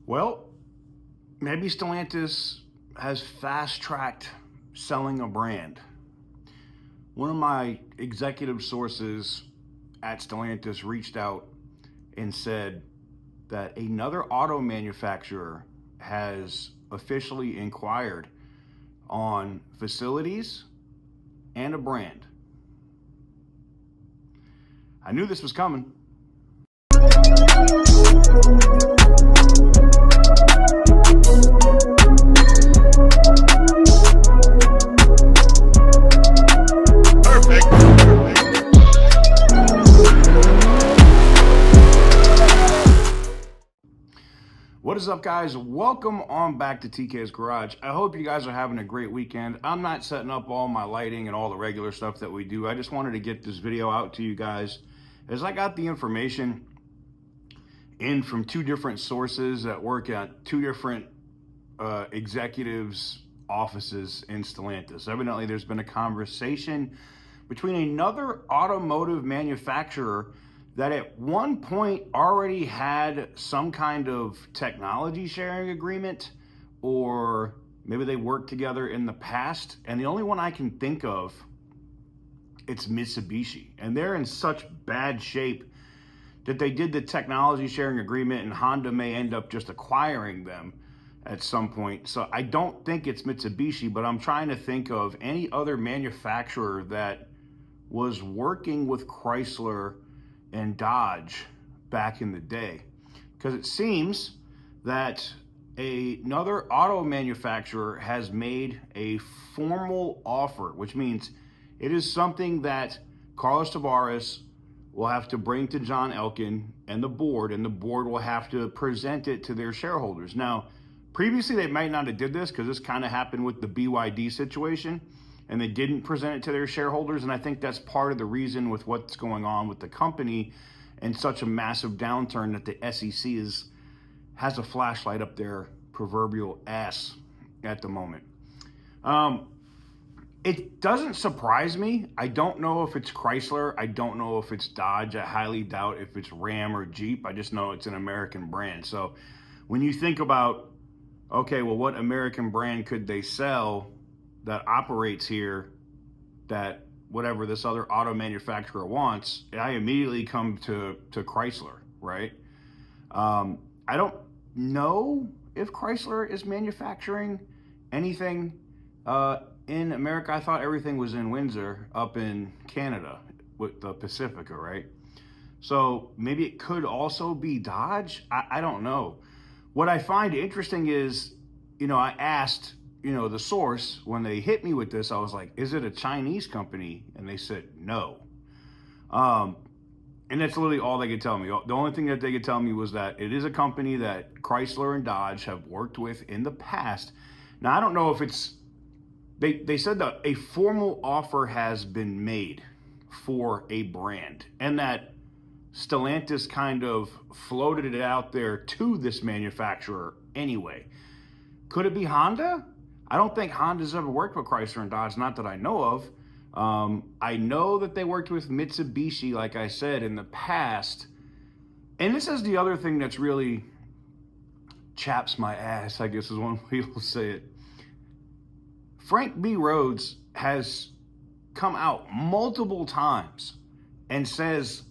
Well, maybe Stellantis has fast-tracked selling a brand. One of my executive sources at Stellantis reached out and said that another auto manufacturer has officially inquired on facilities and a brand. I knew this was coming. What is up, guys? Welcome on back to TK's Garage. I hope you guys are having a great weekend. I'm not setting up all my lighting and all the regular stuff that we do. I just wanted to get this video out to you guys as I got the information in from two different sources that work at two different executives' offices in Stellantis. Evidently, there's been a conversation between another automotive manufacturer that at one point already had some kind of technology sharing agreement, or maybe they worked together in the past. And the only one I can think of, it's Mitsubishi. And they're in such bad shape that they did the technology sharing agreement, and Honda may end up just acquiring them at some point. So I don't think it's Mitsubishi, but I'm trying to think of any other manufacturer that was working with Chrysler and Dodge back in the day, because it seems that another auto manufacturer has made a formal offer, which means it is something that Carlos Tavares will have to bring to John Elkann and the board will have to present it to their shareholders. Now, previously they might not have did this because this kind of happened with the BYD situation, and they didn't present it to their shareholders. And I think that's part of the reason with what's going on with the company and such a massive downturn that the SEC has a flashlight up their proverbial ass at the moment. It doesn't surprise me. I don't know if it's Chrysler. I don't know if it's Dodge. I highly doubt if it's Ram or Jeep. I just know it's an American brand. So when you think about, okay, well, what American brand could they sell that operates here that whatever this other auto manufacturer wants, I immediately come to Chrysler, right? I don't know if Chrysler is manufacturing anything in America. I thought everything was in Windsor up in Canada with the Pacifica, right? So maybe it could also be Dodge. I don't know. What I find interesting is, I asked, the source, when they hit me with this, I was like, is it a Chinese company? And they said no. And that's literally all they could tell me. The only thing that they could tell me was that it is a company that Chrysler and Dodge have worked with in the past. Now, I don't know if it's, they said that a formal offer has been made for a brand, and that Stellantis kind of floated it out there to this manufacturer anyway. Could it be Honda? I don't think Honda's ever worked with Chrysler and Dodge, not that I know of. I know that they worked with Mitsubishi, like I said, in the past. And this is the other thing that's really chaps my ass, I guess is one way to say it. Frank B Rhodes has come out multiple times and says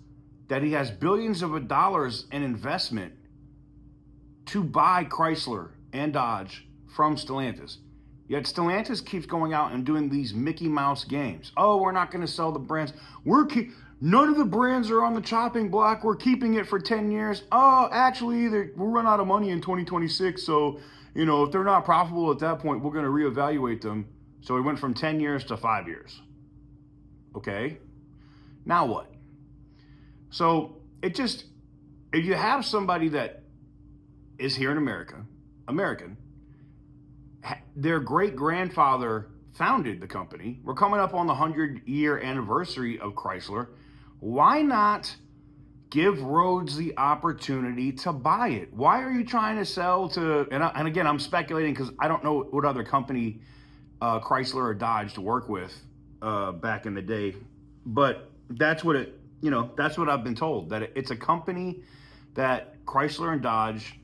that he has billions of dollars in investment to buy Chrysler and Dodge from Stellantis. Yet Stellantis keeps going out and doing these Mickey Mouse games. Oh, we're not going to sell the brands. None of the brands are on the chopping block. We're keeping it for 10 years. Oh, actually, we'll run out of money in 2026. So, if they're not profitable at that point, we're going to reevaluate them. So we went from 10 years to 5 years. Okay. Now what? So if you have somebody that is here in American, their great-grandfather founded the company. We're coming up on the 100-year anniversary of Chrysler. Why not give Rhodes the opportunity to buy it? Why are you trying to sell to, and again, I'm speculating because I don't know what other company Chrysler or Dodge to work with back in the day, but that's what I've been told, that it's a company that Chrysler and Dodge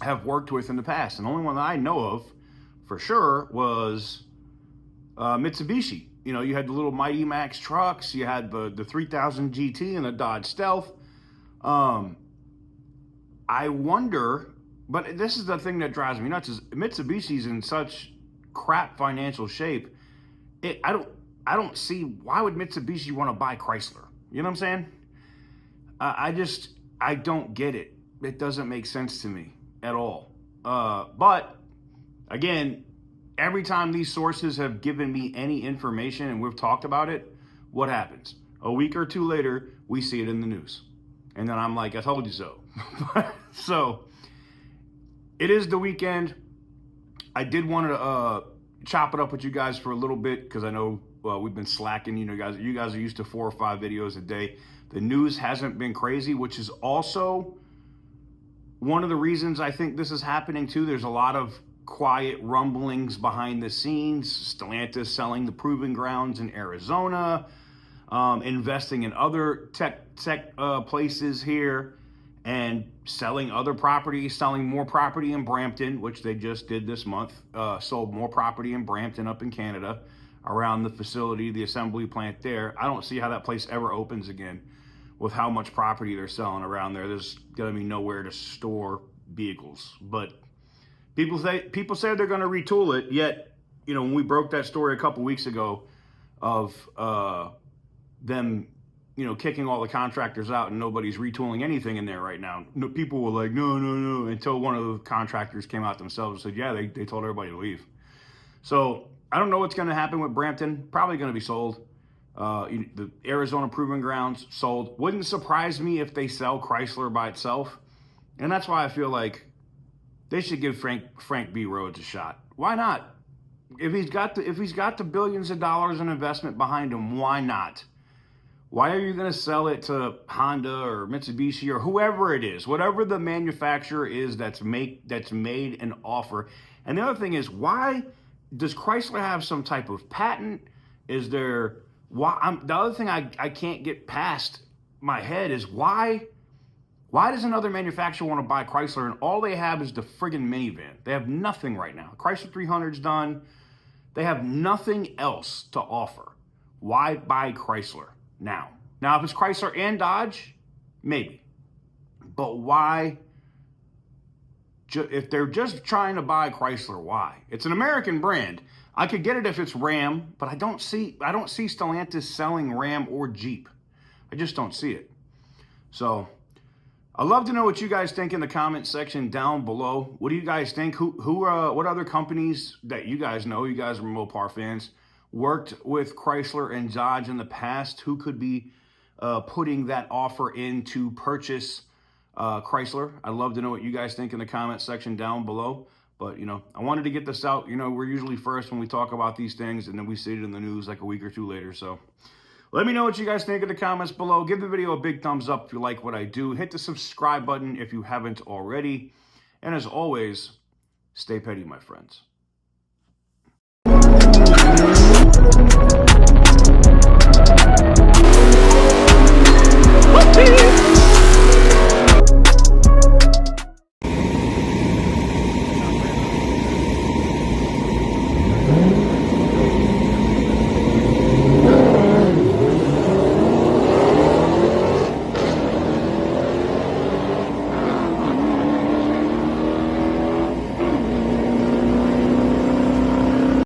have worked with in the past. And the only one that I know of for sure was Mitsubishi. You know, you had the little Mighty Max trucks, you had the 3000 GT and the Dodge Stealth. I wonder, but this is the thing that drives me nuts, is Mitsubishi's in such crap financial shape. I don't see, why would Mitsubishi want to buy Chrysler? You know what I'm saying? I don't get it. It doesn't make sense to me at all. But again, every time these sources have given me any information and we've talked about it, what happens? A week or two later, we see it in the news. And then I'm like, I told you so. So it is the weekend. I did want to chop it up with you guys for a little bit because I know we've been slacking. You guys are used to 4 or 5 videos a day. The news hasn't been crazy, which is also one of the reasons I think this is happening too. There's a lot of quiet rumblings behind the scenes. Stellantis selling the proving grounds in Arizona, investing in other tech places here, and selling other properties, selling more property in Brampton, which they just did this month. Sold more property in Brampton up in Canada around the facility, the assembly plant there. I don't see how that place ever opens again with how much property they're selling around there. There's gonna be nowhere to store vehicles. But people say they're gonna retool it, yet, you know, when we broke that story a couple weeks ago of them, you know, kicking all the contractors out and nobody's retooling anything in there right now. No, people were like, no, until one of the contractors came out themselves and said, yeah, they told everybody to leave. So I don't know what's going to happen with Brampton. Probably going to be sold. The Arizona Proving Grounds sold. Wouldn't surprise me if they sell Chrysler by itself. And that's why I feel like they should give Frank B Rhodes a shot. Why not? If he's got the billions of dollars in investment behind him, why not? Why are you going to sell it to Honda or Mitsubishi or whoever it is, whatever the manufacturer is that's made an offer? And the other thing is, why does Chrysler have some type of patent? Is there the other thing I can't get past my head is why does another manufacturer want to buy Chrysler and all they have is the friggin' minivan? They have nothing right now. Chrysler 300's done. They have nothing else to offer. Why buy Chrysler now? Now, if it's Chrysler and Dodge, maybe. But why? If they're just trying to buy Chrysler, why? It's an American brand. I could get it if it's Ram, but I don't see Stellantis selling Ram or Jeep. I just don't see it. So I'd love to know what you guys think in the comment section down below. What do you guys think? What other companies that you guys know, you guys are Mopar fans, worked with Chrysler and Dodge in the past? Who could be putting that offer in to purchase Chrysler? I'd love to know what you guys think in the comment section down below. But, you know, I wanted to get this out. You know, we're usually first when we talk about these things, and then we see it in the news like a week or two later. So let me know what you guys think in the comments below. Give the video a big thumbs up if you like what I do. Hit the subscribe button if you haven't already. And as always, stay petty, my friends.